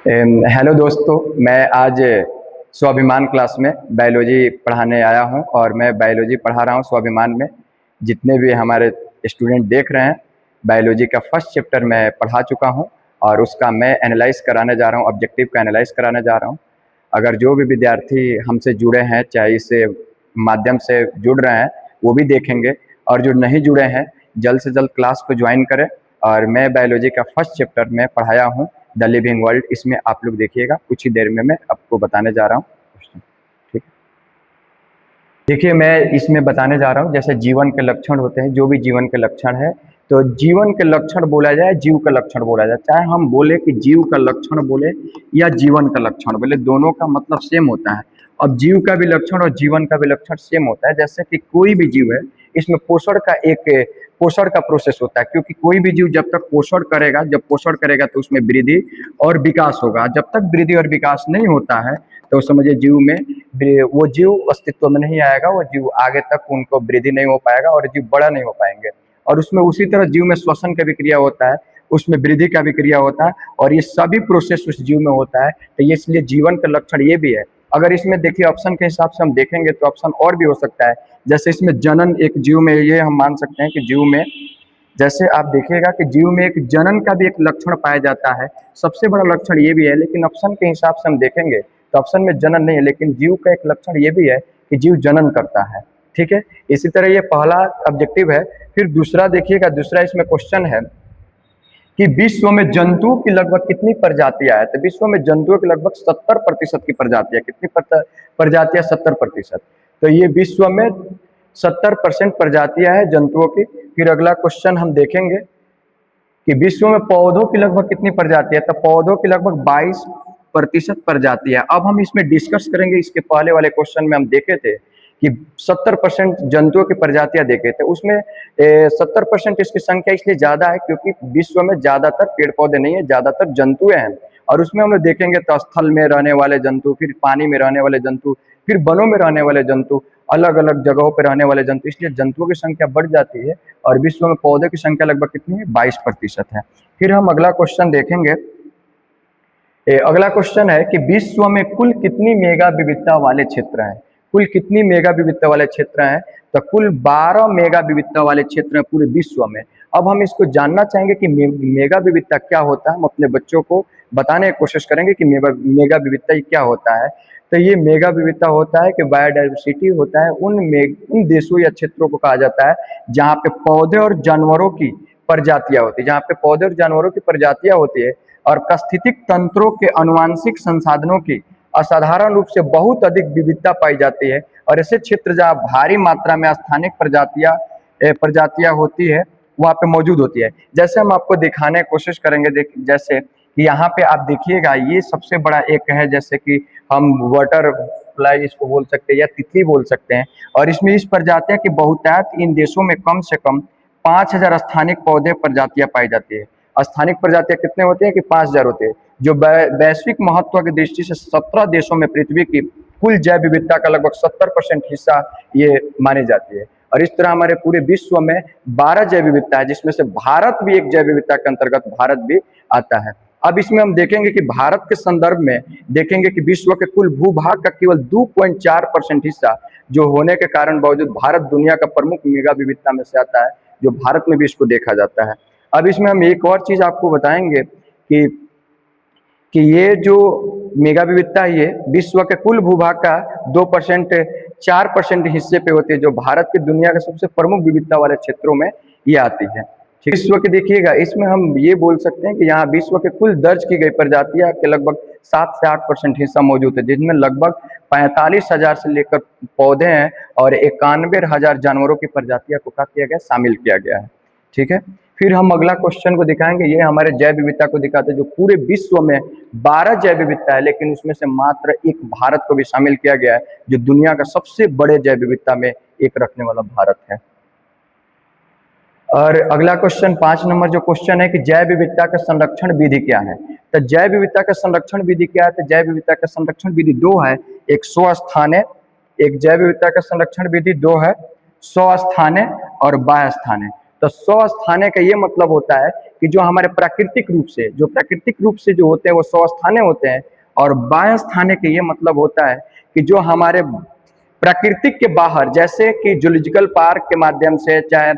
Hello दोस्तों, मैं आज स्वाभिमान क्लास में बायोलॉजी पढ़ाने आया हूं और मैं बायोलॉजी पढ़ा रहा हूं स्वाभिमान में। जितने भी हमारे स्टूडेंट देख रहे हैं, बायोलॉजी का फर्स्ट चैप्टर मैं पढ़ा चुका हूं और उसका मैं एनालाइज कराने जा रहा हूं, ऑब्जेक्टिव का एनालाइज कराने जा रहा हूं। अगर जो भी विद्यार्थी हमसे जुड़े हैं, चाहे इस माध्यम से जुड़ रहे हैं, वो भी देखेंगे, और जो नहीं जुड़े हैं जल्द से जल्द क्लास को ज्वाइन करें। और मैं बायोलॉजी का फर्स्ट चैप्टर में पढ़ाया हूँ, द लिविंग वर्ल्ड। इसमें आप लोग देखिएगा, कुछ ही देर में मैं आपको बताने जा रहा हूँ। ठीक, देखिए मैं इसमें बताने जा रहा हूँ, जैसे जीवन के लक्षण होते हैं, जो भी जीवन के लक्षण है, तो जीवन के लक्षण बोला जाए, जीव का लक्षण बोला जाए, चाहे हम बोले कि जीव का लक्षण बोले या जीवन का लक्षण बोले, दोनों का मतलब सेम होता है। अब जीव का भी लक्षण और जीवन का भी लक्षण सेम होता है। जैसे कि कोई भी जीव है, इसमें पोषण का प्रोसेस होता है, क्योंकि कोई भी जीव जब तक पोषण करेगा, जब पोषण करेगा तो उसमें वृद्धि और विकास होगा। जब तक वृद्धि और विकास नहीं होता है तो समझिए जीव में वो जीव अस्तित्व में नहीं आएगा, वो जीव आगे तक उनको वृद्धि नहीं हो पाएगा और जीव बड़ा नहीं हो पाएंगे। और उसमें उसी तरह जीव में श्वसन का भी क्रिया होता है, उसमें वृद्धि का भी क्रिया होता है, और ये सभी प्रोसेस उस जीव में होता है। तो ये इसलिए जीवन का लक्षण ये भी है। अगर इसमें देखिए ऑप्शन के हिसाब से हम देखेंगे तो ऑप्शन और भी हो सकता है। जैसे इसमें जनन एक जीव में, ये हम मान सकते हैं कि जीव में, जैसे आप देखिएगा कि जीव में एक जनन का भी एक लक्षण पाया जाता है, सबसे बड़ा लक्षण ये भी है। लेकिन ऑप्शन के हिसाब से हम देखेंगे तो ऑप्शन में जनन नहीं है, लेकिन जीव का एक लक्षण ये भी है कि जीव जनन करता है। ठीक है, इसी तरह ये पहला ऑब्जेक्टिव है। फिर दूसरा देखिएगा, दूसरा इसमें क्वेश्चन है कि विश्व में जंतुओं की लगभग कितनी प्रजातियां है। तो विश्व में जंतुओं की लगभग 70% की प्रजातियां, कितनी प्रजातियां? 70%। तो ये विश्व में 70% प्रजातियां है जंतुओं की। फिर अगला क्वेश्चन हम देखेंगे कि विश्व में पौधों की लगभग कितनी प्रजातियां है। तो पौधों की लगभग 22% प्रजातियां। अब हम इसमें डिस्कस करेंगे, इसके पहले वाले क्वेश्चन में हम देखे थे कि 70% जंतुओं की प्रजातियां देखे थे, उसमें 70% इसकी संख्या इसलिए ज्यादा है क्योंकि विश्व में ज्यादातर पेड़ पौधे नहीं है, ज्यादातर जंतुएं हैं। और उसमें हम लोग देखेंगे तो स्थल में रहने वाले जंतु, फिर पानी में रहने वाले जंतु, फिर वनों में रहने वाले जंतु, अलग अलग जगहों पर रहने वाले जंतु, इसलिए जंतुओं की संख्या बढ़ जाती है। और विश्व में पौधे की संख्या लगभग कितनी है? 22% है। फिर हम अगला क्वेश्चन देखेंगे। अगला क्वेश्चन है कि विश्व में कुल कितनी मेगा विविधता वाले क्षेत्र हैं। कुल कितनी मेगा विविधता वाले क्षेत्र हैं? तो कुल 12 मेगा विविधता वाले क्षेत्र हैं पूरे विश्व में। अब हम इसको जानना चाहेंगे कि मेगा विविधता क्या होता है। हम अपने बच्चों को बताने की कोशिश करेंगे कि मेगा विविधता क्या होता है। तो ये मेगा विविधता होता है कि बायोडाइवर्सिटी होता है उन देशों या क्षेत्रों को कहा जाता है जहाँ पे पौधे और जानवरों की प्रजातियां होती है, जहाँ पे पौधे और जानवरों की प्रजातियां होती है और पारिस्थितिक तंत्रों के आनुवंशिक संसाधनों की असाधारण रूप से बहुत अधिक विविधता पाई जाती है। और ऐसे क्षेत्र जहाँ भारी मात्रा में स्थानिक प्रजातियां होती है, वहाँ पे मौजूद होती है। जैसे हम आपको दिखाने की कोशिश करेंगे, जैसे कि यहाँ पे आप देखिएगा, ये सबसे बड़ा एक है, जैसे कि हम बटरफ्लाई इसको बोल सकते हैं या तितली बोल सकते हैं। और इसमें इस प्रजातियां की बहुतायत इन देशों में कम से कम 5000 स्थानिक पौधे प्रजातियां पाई जाती है। स्थानिक प्रजातियां कितने होते हैं कि 5000 होते हैं, जो वैश्विक महत्व की दृष्टि से 17 देशों में पृथ्वी की कुल जैव विविधता का लगभग 70% हिस्सा ये मानी जाती है। और इस तरह हमारे पूरे विश्व में 12 जैव विविधता है, जिसमें से भारत भी एक जैव विविधता के अंतर्गत भारत भी आता है। अब इसमें हम देखेंगे कि भारत के संदर्भ में देखेंगे कि विश्व के कुल भूभाग का केवल 2.4% हिस्सा जो होने के कारण बावजूद भारत दुनिया का प्रमुख मेगा विविधता में से आता है, जो भारत में भी इसको देखा जाता है। अब इसमें हम एक और चीज आपको बताएंगे कि ये जो मेगा विविधता है ये विश्व के कुल भूभाग का 4% हिस्से पे होती है, जो भारत की दुनिया के सबसे प्रमुख विविधता वाले क्षेत्रों में ये आती है। विश्व के देखिएगा, इसमें हम ये बोल सकते हैं कि यहाँ विश्व के कुल दर्ज की गई प्रजातियां के लगभग 7 से 8% हिस्सा मौजूद है, जिसमें लगभग 45,000 से लेकर पौधे हैं और 91,000 जानवरों की प्रजातियां को क्या किया गया? शामिल किया गया है। ठीक है, फिर हम अगला क्वेश्चन को दिखाएंगे। ये हमारे जैव विविधता को दिखाते हैं, जो पूरे विश्व में 12 जैव विविधता है, लेकिन उसमें से मात्र एक भारत को भी शामिल किया गया है, जो दुनिया का सबसे बड़े जैव विविधता में एक रखने वाला भारत है। और अगला क्वेश्चन 5 नंबर जो क्वेश्चन है कि जैव विविधता का संरक्षण विधि क्या है। तो जैव विविधता का संरक्षण विधि क्या है? तो जैव विविधता का संरक्षण विधि 2 है, एक स्वस्थाने, एक जैव विविधता का संरक्षण विधि 2 है, स्वस्थाने और बाह्य स्थाने। तो स्वस्थाने का ये मतलब होता है कि जो हमारे प्राकृतिक रूप से जो होते हैं वो स्वस्थाने होते हैं। और बाह्यस्थाने का ये मतलब होता है कि जो हमारे प्राकृतिक के बाहर, जैसे कि जूलॉजिकल पार्क के माध्यम से, चाहे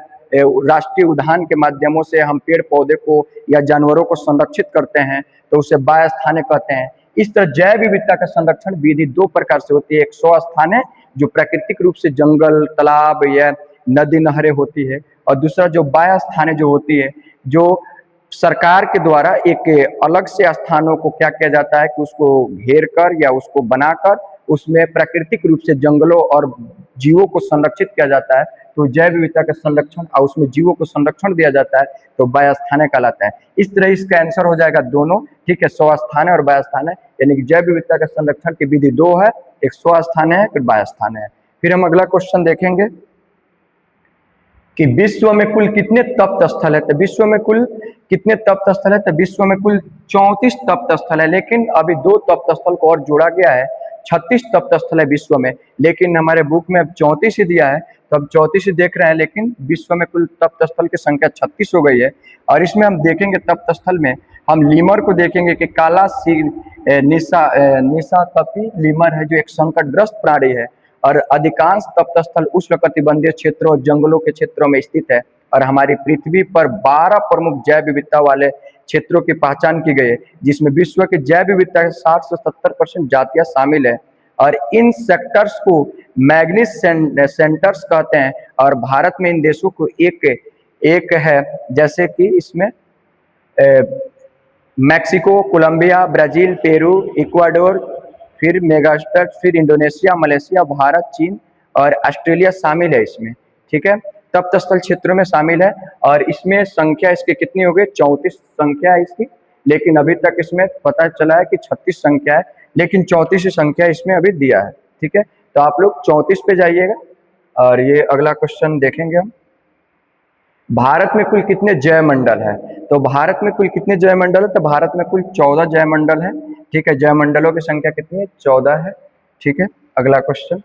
राष्ट्रीय उद्यान के माध्यमों से हम पेड़ पौधे को या जानवरों को संरक्षित करते हैं, तो उसे बाह्यस्थाने कहते हैं। इस तरह जैव विविधता का संरक्षण विधि दो प्रकार से होती है। एक स्वस्थाने जो प्राकृतिक रूप से जंगल, तालाब या नदी नहरें होती है, और दूसरा जो बाह्यस्थाने जो होती है, जो सरकार के द्वारा एक अलग से स्थानों को क्या किया जाता है कि उसको घेर कर या उसको बनाकर उसमें प्राकृतिक रूप से जंगलों और जीवों को संरक्षित किया जाता है, तो जैव विविधता का संरक्षण और उसमें जीवों को संरक्षण दिया जाता है, तो बाह्यस्थाने कहलाता है। इस तरह इसका आंसर हो जाएगा दोनों, ठीक है, स्वस्थाने और बाह्यस्थाने, यानी कि जैव विविधता का संरक्षण की विधि दो है, एक स्वस्थाने है, फिर बाह्यस्थाने है। फिर हम अगला क्वेश्चन देखेंगे कि विश्व में कुल कितने तप्त स्थल है। तो विश्व में कुल कितने तप्त स्थल है, तो विश्व में कुल 34 तप्त स्थल है, लेकिन अभी 2 तप्त स्थल को और जोड़ा गया है। 36 तप्त स्थल है विश्व में, लेकिन हमारे बुक में अब 34 ही दिया है, तो हम 34 ही देख रहे हैं, लेकिन विश्व में कुल तप्त स्थल की संख्या 36 हो गई है। और इसमें हम देखेंगे तप्त स्थल में हम लीमर को देखेंगे कि काला निशा कपी लीमर है, जो एक संकटग्रस्त प्राणी है, और अधिकांश तप्त स्थल उष्णकटिबंधीय क्षेत्रों और जंगलों के क्षेत्रों में स्थित है। और हमारी पृथ्वी पर 12 प्रमुख जैव विविधता वाले क्षेत्रों की पहचान की गई है, जिसमें विश्व की जैव विविधता के 60 से 70% जातियां शामिल है। और इन सेक्टर्स को मैग्नीज सेंटर्स कहते हैं। और भारत में इन देशों को एक है, जैसे कि इसमें Mexico, Colombia, Brazil, Peru, Ecuador, फिर मेगास्टर, फिर इंडोनेशिया, मलेशिया, भारत, चीन और ऑस्ट्रेलिया शामिल है इसमें, ठीक है, तप्त स्थल क्षेत्रों में शामिल है। और इसमें संख्या इसकी कितनी हो गई, 34 संख्या है इसकी, लेकिन अभी तक इसमें पता चला है कि 36 संख्या है, लेकिन 34 संख्या इसमें अभी दिया है, ठीक है। तो आप लोग 34 पे जाइएगा। और ये अगला क्वेश्चन देखेंगे हम, भारत में कुल कितने जयमंडल है। तो भारत में कुल कितने जयमंडल है, तो भारत में कुल 14 जयमंडल है, ठीक है। जयमंडलों की संख्या कितनी है, 14 है, ठीक है। अगला क्वेश्चन,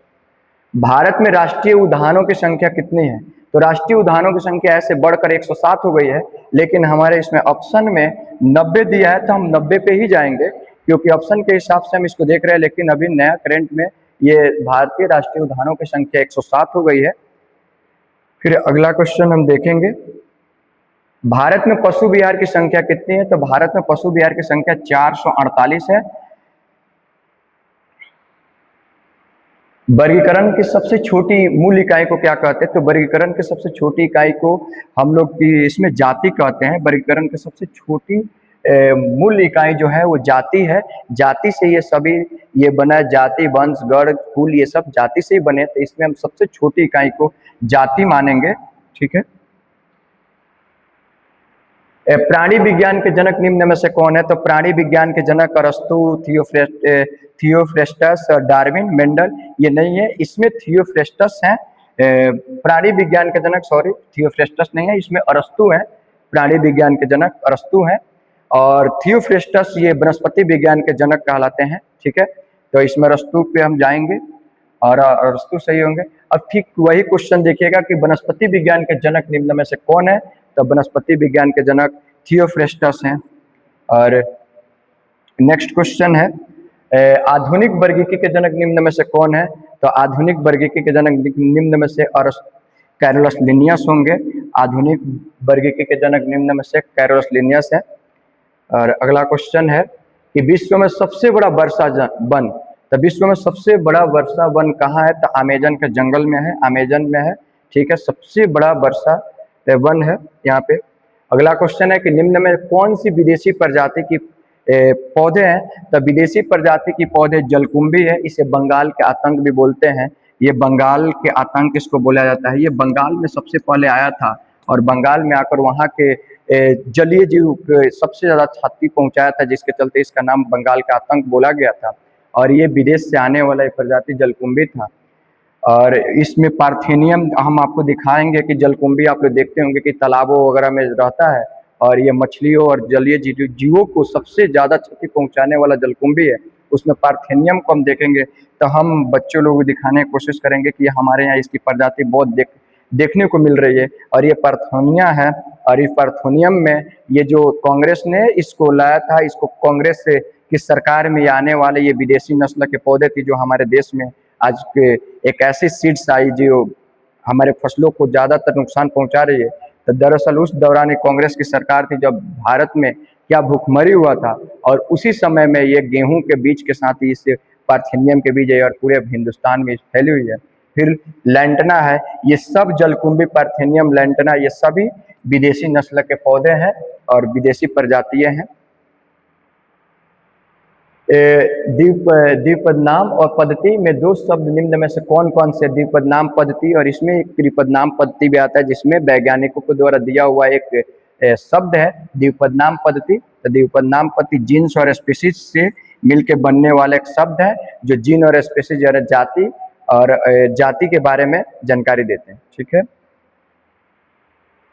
भारत में राष्ट्रीय उद्यानों की संख्या कितनी है। तो राष्ट्रीय उद्यानों की संख्या ऐसे बढ़कर 107 हो गई है, लेकिन हमारे इसमें ऑप्शन में 90 दिया है, तो हम 90 पे ही जाएंगे, क्योंकि ऑप्शन के हिसाब से हम इसको देख रहे हैं। लेकिन अभी नया करंट में ये भारतीय राष्ट्रीय उद्यानों की संख्या 107 हो गई है। फिर अगला क्वेश्चन हम देखेंगे, भारत में पशु विहार की संख्या कितनी है। तो भारत में पशु विहार की संख्या 448 है। वर्गीकरण की सबसे छोटी मूल इकाई को क्या कहते हैं। तो वर्गीकरण की सबसे छोटी इकाई को हम लोग की इसमें जाति कहते हैं। वर्गीकरण की सबसे छोटी मूल इकाई जो है वो जाति है। जाति से ये सभी ये बना है, जाति, वंश, गण, कुल, ये सब जाति से ही बने, तो इसमें हम सबसे छोटी इकाई को जाति मानेंगे, ठीक है। प्राणी विज्ञान के जनक निम्न में से कौन है। तो प्राणी विज्ञान के जनक अरस्तु, थियोफ्रेस्टस, डार्विन, मेंडल, ये नहीं है, इसमें थियोफ्रेस्टस हैं। प्राणी विज्ञान के जनक, सॉरी, थियोफ्रेस्टस नहीं है, इसमें अरस्तु हैं। प्राणी विज्ञान के जनक अरस्तु हैं, और थियोफ्रेस्टस ये वनस्पति विज्ञान के जनक कहलाते हैं, ठीक है। तो इसमें अरस्तु पे हम जाएंगे और अरस्तु सही होंगे। अब ठीक वही क्वेश्चन देखिएगा कि वनस्पति विज्ञान के जनक निम्न में से कौन है। तो वनस्पति विज्ञान के जनक थियोफ्रेस्टस हैं। और नेक्स्ट क्वेश्चन है, आधुनिक वर्गीकी के जनक निम्न में से कौन है। तो आधुनिक वर्गीकी के जनक निम्न में से कैरोलस लिनियस होंगे। आधुनिक वर्गीकी के जनक निम्न में से कैरोलस लिनियस है। और अगला क्वेश्चन है कि विश्व में सबसे बड़ा वर्षा वन। तो विश्व में सबसे बड़ा वर्षा वन कहाँ है। तो अमेजन के जंगल में है, अमेजन में है, ठीक है, सबसे बड़ा वर्षा वन है यहाँ पे। अगला क्वेश्चन है कि निम्न में कौन सी विदेशी प्रजाति की पौधे हैं। तो विदेशी प्रजाति की पौधे जलकुंभी है, इसे बंगाल के आतंक भी बोलते हैं। ये बंगाल के आतंक इसको बोला जाता है। ये बंगाल में सबसे पहले आया था, और बंगाल में आकर वहाँ के जलीय जीव सबसे ज़्यादा क्षति पहुँचाया था, जिसके चलते इसका नाम बंगाल का आतंक बोला गया था। और ये विदेश से आने वाला एक प्रजाति जलकुंभी था। और इसमें पार्थेनियम हम आपको दिखाएंगे कि जलकुंभी आप लोग देखते होंगे कि तालाबों वगैरह में रहता है, और ये मछलियों और जलीय जीवों को सबसे ज़्यादा क्षति पहुंचाने वाला जलकुंभी है। उसमें पार्थेनियम को हम देखेंगे, तो हम बच्चों लोगों को दिखाने की कोशिश करेंगे कि हमारे यहाँ इसकी प्रजाति बहुत देखने को मिल रही है। और ये पार्थोनिया है, और इस पार्थोनियम में ये जो कांग्रेस ने इसको लाया था, इसको कांग्रेस से की सरकार में आने वाले ये विदेशी नस्ल के पौधे थी जो हमारे देश में आज के एक ऐसी सीड्स आई जो हमारे फसलों को ज़्यादातर नुकसान पहुंचा रही है। तो दरअसल उस दौरान एक कांग्रेस की सरकार थी जब भारत में क्या भूखमरी हुआ था, और उसी समय में ये गेहूं के बीज के साथ ही इस पार्थेनियम के बीज है और पूरे हिंदुस्तान में फैली हुई है। फिर लैंटना है, ये सब जलकुंभी, पार्थेनियम, लैंटना, ये सभी विदेशी नस्ल के पौधे हैं और विदेशी प्रजातियां हैं। द्विपद नाम और पद्धति में दो शब्द निम्न में से कौन कौन से? द्विपद नाम पद्धति, और इसमें एक त्रिपद नाम पद्धति भी आता है जिसमें वैज्ञानिकों के द्वारा दिया हुआ एक शब्द है द्विपद नाम पद्धति। तो द्विपद नाम पद्धति जीन्स और स्पीशीज से मिलकर बनने वाला एक शब्द है जो जीन और स्पीशीज यानी जाति और जाति के बारे में जानकारी देते हैं। ठीक है।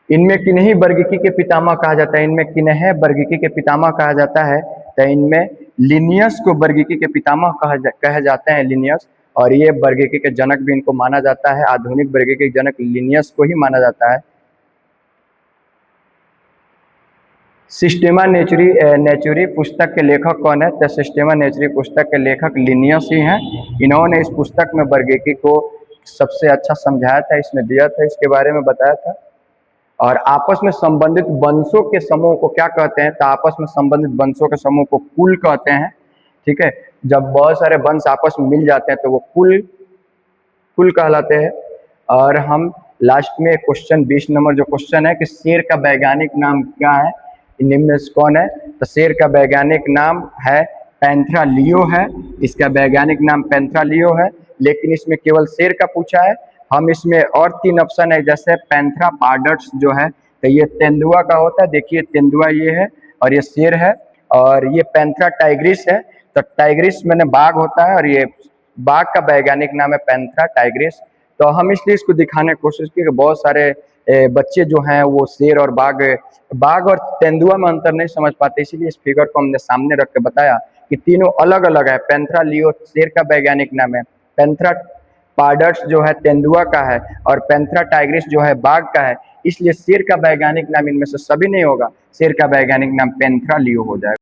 इनमें किन्हीं वर्गीकी के पितामह कहा जाता है, इनमें किन्हें वर्गीकी के पितामह कहा जाता है? तो इनमें लिनियस को वर्गीकी के पितामह कहे जाते हैं, लिनियस। और ये वर्गीकी के जनक भी इनको माना जाता है, आधुनिक वर्गीकी के जनक लिनियस को ही माना जाता है। सिस्टेमा नेचुरी पुस्तक के लेखक कौन है? तो सिस्टेमा नेचुरी पुस्तक के लेखक लिनियस ही हैं। इन्होंने इस पुस्तक में वर्गीकी को सबसे अच्छा समझाया था, इसमें दिया था, इसके बारे में बताया था। और आपस में संबंधित वंशों के समूह को क्या कहते हैं? तो आपस में संबंधित वंशों के समूह को कुल कहते हैं। ठीक है। जब बहुत सारे वंश आपस में मिल जाते हैं तो वो कुल कहलाते हैं। और हम लास्ट में क्वेश्चन 20 नंबर जो क्वेश्चन है कि शेर का वैज्ञानिक नाम क्या है, निम्न में से कौन है? तो शेर का वैज्ञानिक नाम है पैंथरा लियो है, इसका वैज्ञानिक नाम पैंथरा लियो है। लेकिन इसमें केवल शेर का पूछा है, हम इसमें और 3 ऑप्शन है, जैसे पैंथरा पार्डर्स जो है तो ये तेंदुआ का होता है, देखिए तेंदुआ ये है और ये शेर है। और ये पैंथरा टाइग्रिस है, तो टाइग्रिस मैंने बाघ होता है और ये बाघ का वैज्ञानिक नाम है पैंथरा टाइग्रिस। तो हम इसलिए इसको दिखाने की कोशिश की कि बहुत सारे बच्चे जो हैं वो शेर और बाघ और तेंदुआ में अंतर नहीं समझ पाते, इसीलिए इस फिगर को हमने सामने रख के बताया कि तीनों अलग अलग है। पैंथरा लियो शेर का वैज्ञानिक नाम है, पैंथरा पार्डर्स जो है तेंदुआ का है, और पैंथरा टाइग्रिस जो है बाघ का है। इसलिए शेर का वैज्ञानिक नाम इनमें से सभी नहीं होगा, शेर का वैज्ञानिक नाम पैंथरा लियो हो जाएगा।